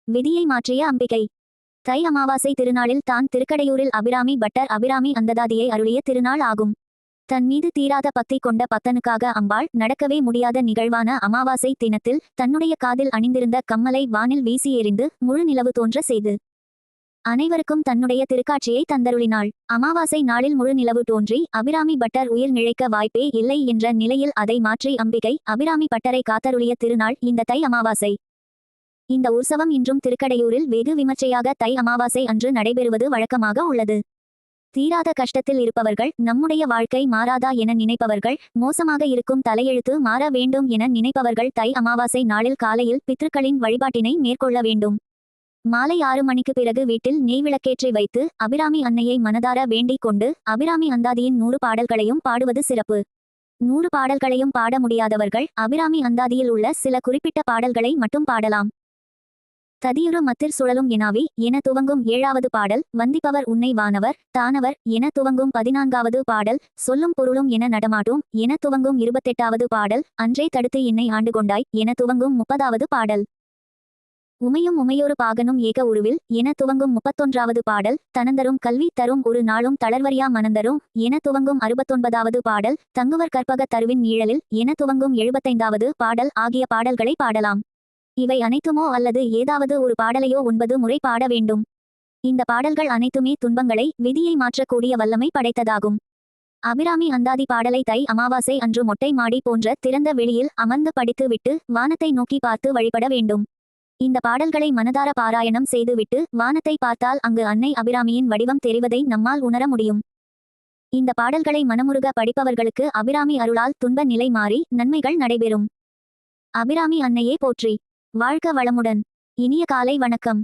விதியை மாற்றிய அம்பிகை. தை அமாவாசை திருநாளில் தான் திருக்கடையூரில் அபிராமி பட்டர் அபிராமி அந்ததாதியை அருளிய திருநாள் ஆகும். தன் மீது தீராத பக்தி கொண்ட பக்தனுக்காக அம்பாள் நடக்கவே முடியாத நிகழ்வான அமாவாசை தினத்தில் தன்னுடைய காதில் அணிந்திருந்த கம்மலை வானில் வீசி எறிந்து முழு நிலவு தோன்ற செய்து அனைவருக்கும் தன்னுடைய திருக்காட்சியை தந்தருளினாள். அமாவாசை நாளில் முழு நிலவு தோன்றி அபிராமி பட்டர் உயிர் நிழைக்க வாய்ப்பே இல்லை என்ற நிலையில் அதை மாற்றி அம்பிகை அபிராமி பட்டரை காத்தருளிய திருநாள் இந்த தை அமாவாசை. இந்த உற்சவம் இன்றும் திருக்கடையூரில் வெகு விமர்சையாக தை அமாவாசை அன்று நடைபெறுவது வழக்கமாக உள்ளது. தீராத கஷ்டத்தில் இருப்பவர்கள், நம்முடைய வாழ்க்கை மாறாதா என நினைப்பவர்கள், மோசமாக இருக்கும் தலையெழுத்து மாற வேண்டும் என நினைப்பவர்கள் தை அமாவாசை நாளில் காலையில் பித்ருக்களின் வழிபாட்டினை மேற்கொள்ள வேண்டும். மாலை 6 மணிக்கு பிறகு வீட்டில் நெய்விளக்கேற்றி வைத்து அபிராமி அன்னையை மனதார வேண்டிக் கொண்டு அபிராமி அந்தாதியின் 100 பாடல்களையும் பாடுவது சிறப்பு. 100 பாடல்களையும் பாட முடியாதவர்கள் அபிராமி அந்தாதியில் உள்ள சில குறிப்பிட்ட பாடல்களை மட்டும் பாடலாம். ததியுறு மத்திர் சுழலும் எனாவி என துவங்கும் 7வது பாடல், வந்திப்பவர் உன்னை வானவர் தானவர் என துவங்கும் 14வது பாடல், சொல்லும் பொருளும் என நடமாட்டும் என துவங்கும் 28வது பாடல், அன்றே தடுத்து என்னை ஆண்டு கொண்டாய் என துவங்கும் 30வது பாடல், உமையும் உமையொரு பாகனும் ஏக உருவில் என துவங்கும் 31வது பாடல், தனந்தரும் கல்வி தரும் ஒரு நாளும் தளர்வரியா மனந்தரும் என துவங்கும் 69வது பாடல், தங்குவர் கற்பக தருவின் நீழலில் என துவங்கும் 75வது பாடல் ஆகிய பாடல்களை பாடலாம். இவை அனைத்துமோ அல்லது ஏதாவது ஒரு பாடலையோ 9 முறை பாட வேண்டும். இந்த பாடல்கள் அனைத்துமே துன்பங்களை, விதியை மாற்றக்கூடிய வல்லமை படைத்ததாகும். அபிராமி அந்தாதி பாடலை தை அமாவாசை அன்று மொட்டை மாடி போன்ற திறந்த வெளியில் அமர்ந்து படித்து விட்டு வானத்தை நோக்கி பார்த்து வழிபட வேண்டும். இந்த பாடல்களை மனதார பாராயணம் செய்துவிட்டு வானத்தை பார்த்தால் அங்கு அன்னை அபிராமியின் வடிவம் தெரிவதை நம்மால் உணர முடியும். இந்த பாடல்களை மனமுருக படிப்பவர்களுக்கு அபிராமி அருளால் துன்ப நிலை மாறி நன்மைகள் நடைபெறும். அபிராமி அன்னையே போற்றி. வாழ்க வளமுடன். இனிய காலை வணக்கம்.